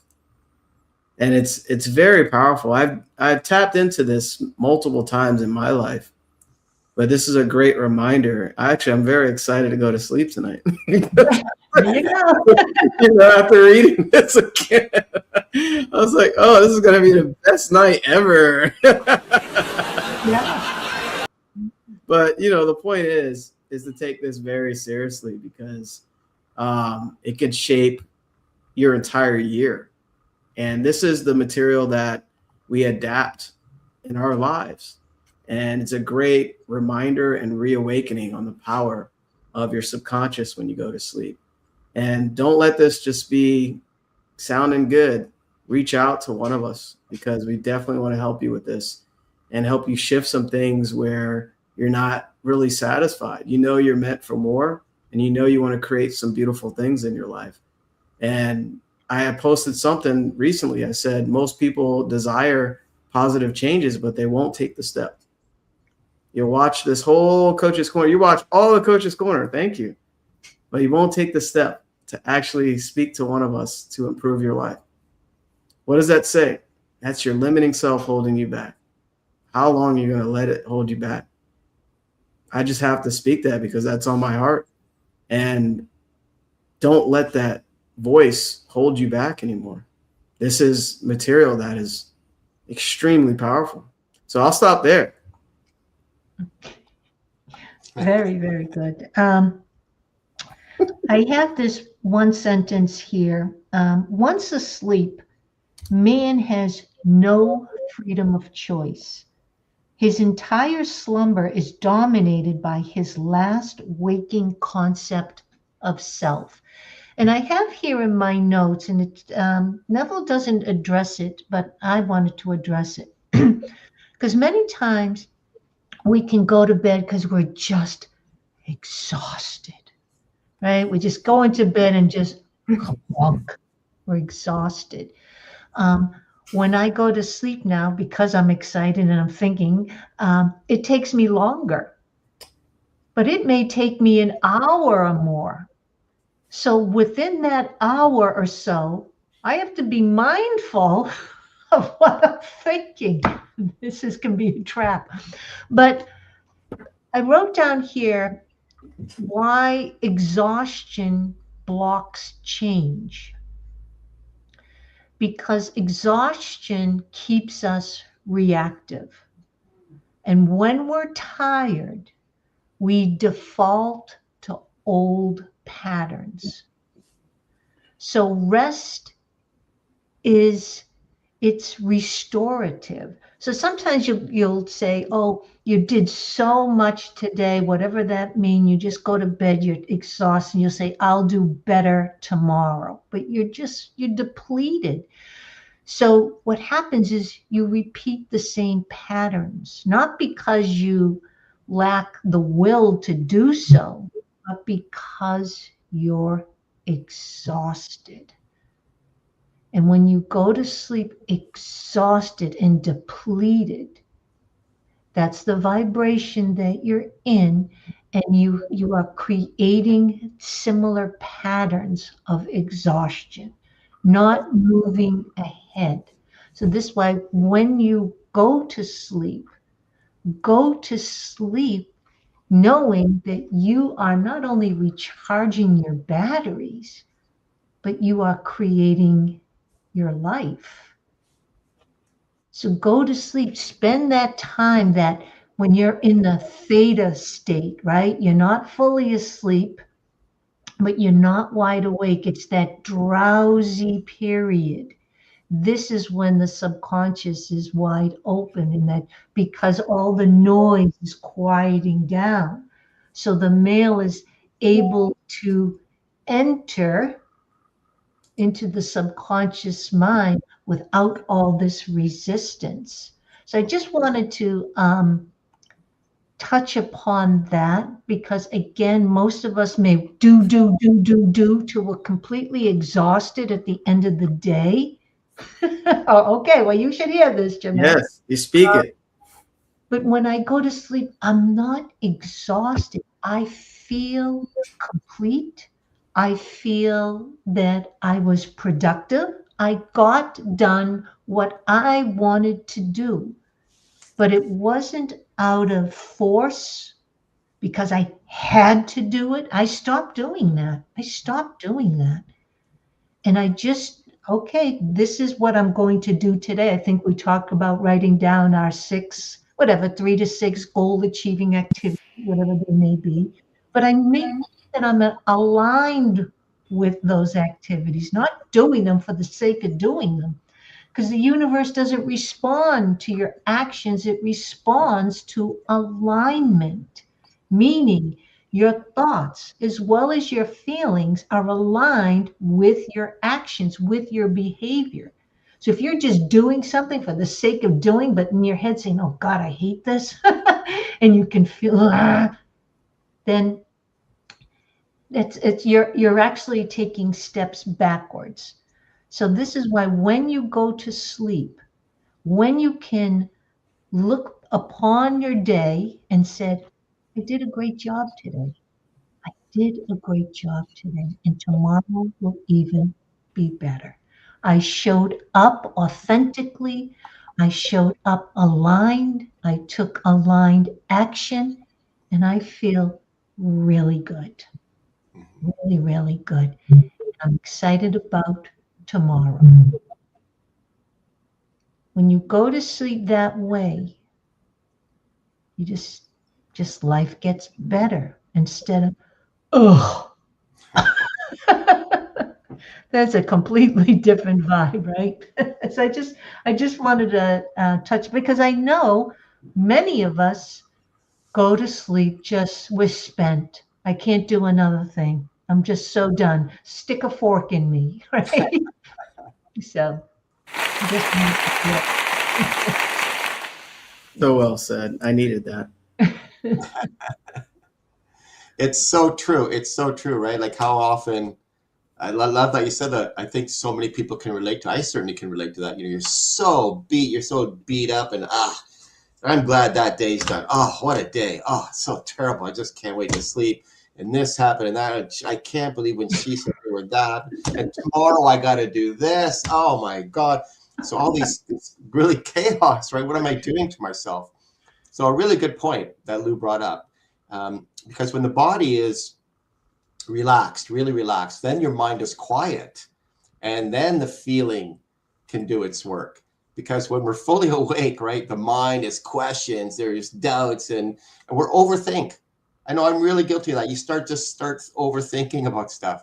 And it's very powerful. I've tapped into this multiple times in my life, but this is a great reminder. I'm very excited to go to sleep tonight. There you go. After reading this again, I was like, oh, this is going to be the best night ever. Yeah. But, the point is to take this very seriously, because it could shape your entire year. And this is the material that we adapt in our lives. And it's a great reminder and reawakening on the power of your subconscious when you go to sleep. And don't let this just be sounding good. Reach out to one of us, because we definitely want to help you with this and help you shift some things where you're not really satisfied. You're meant for more, and you want to create some beautiful things in your life. And I had posted something recently. I said, most people desire positive changes, but they won't take the step. You watch this whole Coach's Corner. You watch all the Coach's Corner. Thank you. But you won't take the step to actually speak to one of us to improve your life. What does that say? That's your limiting self holding you back. how long are you going to let it hold you back? I just have to speak that because that's on my heart. And don't let that voice hold you back anymore. This is material that is extremely powerful. So I'll stop there. Very, very good. I have this one sentence here. Once asleep, man has no freedom of choice. His entire slumber is dominated by his last waking concept of self. And I have here in my notes, and Neville doesn't address it, but I wanted to address it. Because many times we can go to bed because we're just exhausted, right? We just go into bed and just clunk. We're exhausted. When I go to sleep now, because I'm excited and I'm thinking, it takes me longer. But it may take me an hour or more. So within that hour or so, I have to be mindful of what I'm thinking. Can be a trap. But I wrote down here why exhaustion blocks change. Because exhaustion keeps us reactive. And when we're tired, we default to old patterns. So rest it's restorative. So sometimes you'll say, oh, you did so much today, whatever that means, you just go to bed, you're exhausted, and you'll say, I'll do better tomorrow. But you're depleted. So what happens is you repeat the same patterns, not because you lack the will to do so, but because you're exhausted. And when you go to sleep exhausted and depleted, that's the vibration that you're in, and you are creating similar patterns of exhaustion, not moving ahead. So this is why when you go to sleep knowing that you are not only recharging your batteries, but you are creating your life. So go to sleep, spend that time that when you're in the theta state, right? You're not fully asleep, but you're not wide awake. It's that drowsy period. This is when the subconscious is wide open, and that because all the noise is quieting down. So the male is able to enter into the subconscious mind without all this resistance. So I just wanted to touch upon that because, again, most of us may do till we're completely exhausted at the end of the day. Oh, okay, well, you should hear this, Jim. Yes, you speak it. But when I go to sleep, I'm not exhausted. I feel complete. I feel that I was productive. I got done what I wanted to do, but it wasn't out of force because I had to do it. I stopped doing that. And I just, okay, this is what I'm going to do today. I think we talked about writing down our 3 to 6 goal achieving activities, whatever they may be. But I make that I'm aligned with those activities, not doing them for the sake of doing them. Because the universe doesn't respond to your actions, it responds to alignment, meaning your thoughts as well as your feelings are aligned with your actions, with your behavior. So if you're just doing something for the sake of doing, but in your head saying, oh God, I hate this, and you can feel, then you're actually taking steps backwards. So this is why when you go to sleep, when you can look upon your day and said, I did a great job today. I did a great job today, and tomorrow will even be better. I showed up authentically I showed up aligned. I took aligned action, and I feel really good. Really, really good. I'm excited about tomorrow. When you go to sleep that way, you just life gets better instead of, oh. That's a completely different vibe, right? So I just wanted to touch, because I know many of us go to sleep just, we're spent. I can't do another thing. I'm just so done. Stick a fork in me, right? So just wanted So well said. I needed that. to It's so true. It's so true, right? Like how often, I love that you said that. I think so many people can relate to. I certainly can relate to that. You know, you're so beat up, and I'm glad that day's done. Oh, what a day. Oh, it's so terrible. I just can't wait to sleep. And this happened and that. I can't believe when she said we were that. And tomorrow I got to do this. Oh my God. So all these, it's really chaos, right? What am I doing to myself? So a really good point that Lou brought up. Because when the body is relaxed, really relaxed, then your mind is quiet. And then the feeling can do its work. Because when we're fully awake, right, the mind is questions, there's doubts, and we're overthink. I know I'm really guilty of that. You start overthinking about stuff.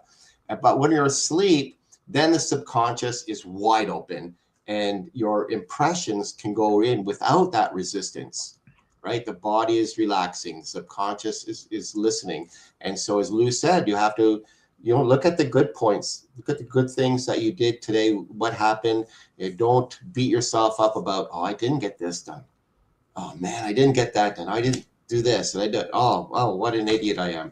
But when you're asleep, then the subconscious is wide open and your impressions can go in without that resistance, right? The body is relaxing, the subconscious is listening. And so as Lou said, you have to, look at the good points, look at the good things that you did today, what happened. Don't beat yourself up about, oh, I didn't get this done. Oh man, I didn't get that done. I didn't do this. And I did, oh, what an idiot I am.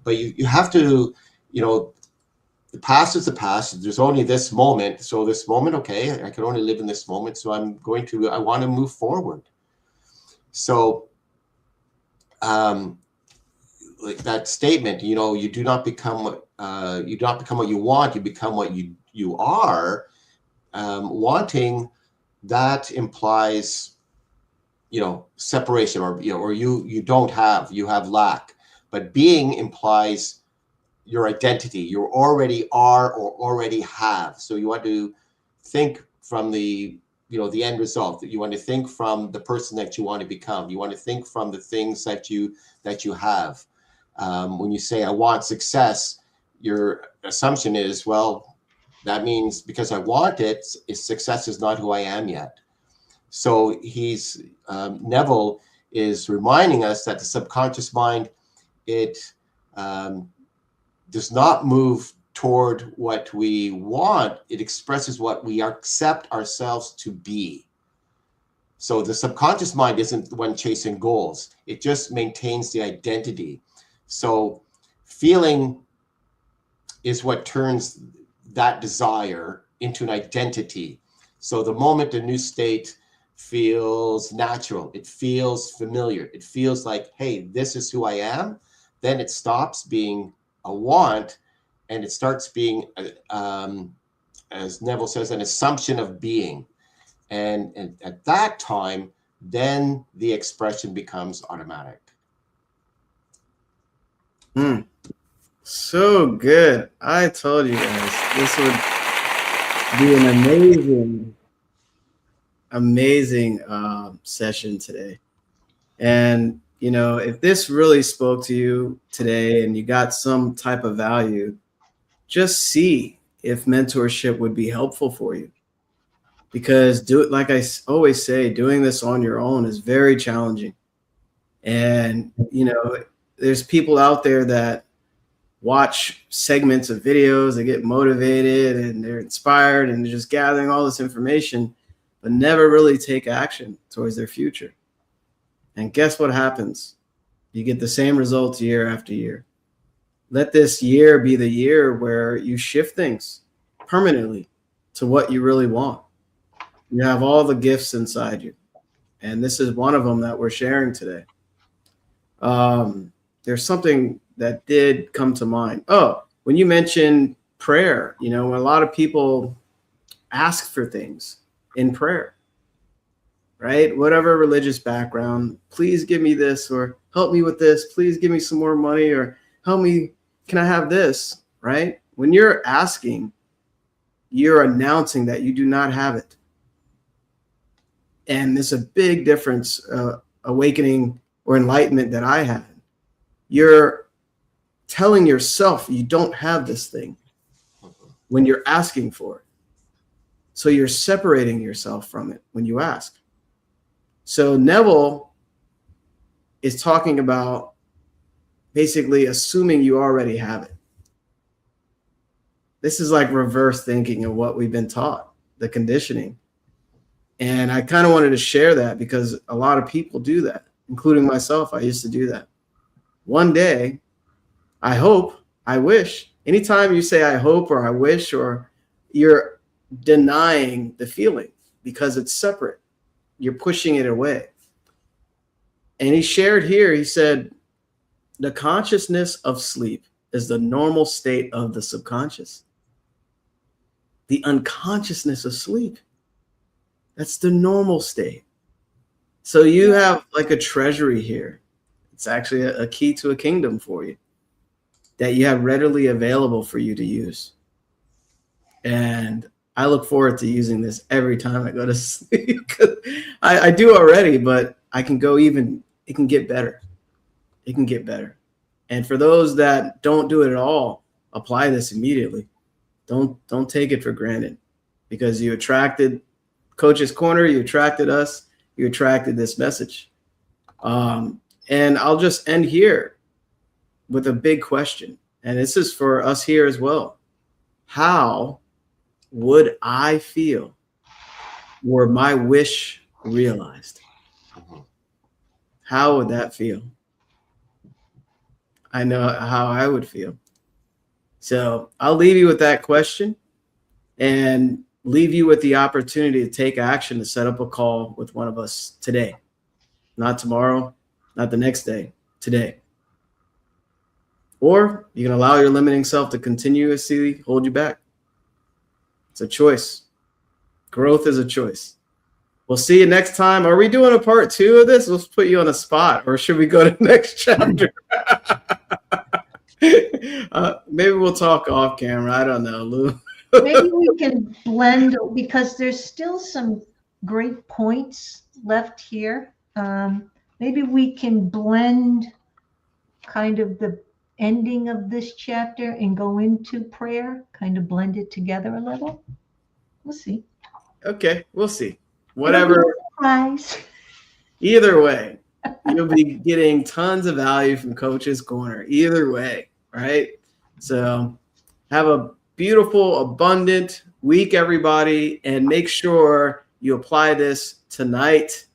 But you have to, the past is the past. There's only this moment. So this moment, okay, I can only live in this moment. So I want to move forward. So, like that statement, you do not become what you want. You become what you are. Wanting, that implies, separation, or you don't have, you have lack. But being implies your identity. You already are or already have. So you want to think from the end result. That you want to think from the person that you want to become. You want to think from the things that you have. When you say I want success, your assumption is, well, that means because I want it, success is not who I am yet. So Neville is reminding us that the subconscious mind, it does not move toward what we want. It expresses what we accept ourselves to be. So the subconscious mind isn't the one chasing goals. It just maintains the identity. So feeling is what turns that desire into an identity. So the moment a new state feels natural, it feels familiar, it feels like, hey, this is who I am, then it stops being a want and it starts being, as Neville says, an assumption of being. And at that time, then the expression becomes automatic. So good. I told you guys this would be an amazing session today. And if this really spoke to you today and you got some type of value, just see if mentorship would be helpful for you. Because like I always say, doing this on your own is very challenging. And there's people out there that watch segments of videos, they get motivated and they're inspired and they're just gathering all this information, but never really take action towards their future. And guess what happens? You get the same results year after year. Let this year be the year where you shift things permanently to what you really want. You have all the gifts inside you. And this is one of them that we're sharing today. There's something that did come to mind. Oh, when you mentioned prayer, when a lot of people ask for things in prayer, right? Whatever religious background, please give me this, or help me with this. Please give me some more money, or help me. Can I have this, right? When you're asking, you're announcing that you do not have it. And there's a big difference, awakening or enlightenment that I had. You're telling yourself you don't have this thing when you're asking for it. So you're separating yourself from it when you ask. So Neville is talking about basically assuming you already have it. This is like reverse thinking of what we've been taught, the conditioning. And I kind of wanted to share that because a lot of people do that, including myself. I used to do that. One day, I hope, I wish. Anytime you say I hope or I wish, or you're denying the feeling because it's separate. You're pushing it away. And he shared here, he said, the consciousness of sleep is the normal state of the subconscious. The unconsciousness of sleep, that's the normal state. So you have like a treasury here. It's actually a key to a kingdom for you that you have readily available for you to use. And I look forward to using this every time I go to sleep. I do already, but I can go even, it can get better. It can get better. And for those that don't do it at all, apply this immediately. Don't take it for granted, because you attracted Coach's Corner, you attracted us, you attracted this message. And I'll just end here with a big question. And this is for us here as well. How would I feel were my wish realized? How would that feel? I know how I would feel. So I'll leave you with that question and leave you with the opportunity to take action to set up a call with one of us today. Not tomorrow, not the next day, today. Or you can allow your limiting self to continuously hold you back. It's a choice. Growth is a choice. We'll see you next time. Are we doing a part 2 of this? Let's put you on the spot. Or should we go to the next chapter? Maybe we'll talk off camera. I don't know, Lou. Maybe we can blend, because there's still some great points left here. Maybe we can blend kind of the ending of this chapter and go into prayer, kind of blend it together a little. We'll see. Okay, we'll see. Whatever. Surprise. Either way, you'll be getting tons of value from Coach's Corner. Either way, right? So have a beautiful, abundant week, everybody, and make sure you apply this tonight.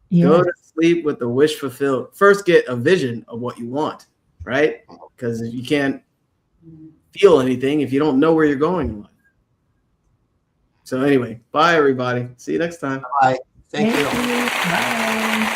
Yeah. Go to sleep with the wish fulfilled. First, get a vision of what you want, right? Because you can't feel anything if you don't know where you're going in life. So anyway, bye, everybody. See you next time. Bye. Thank you. Bye.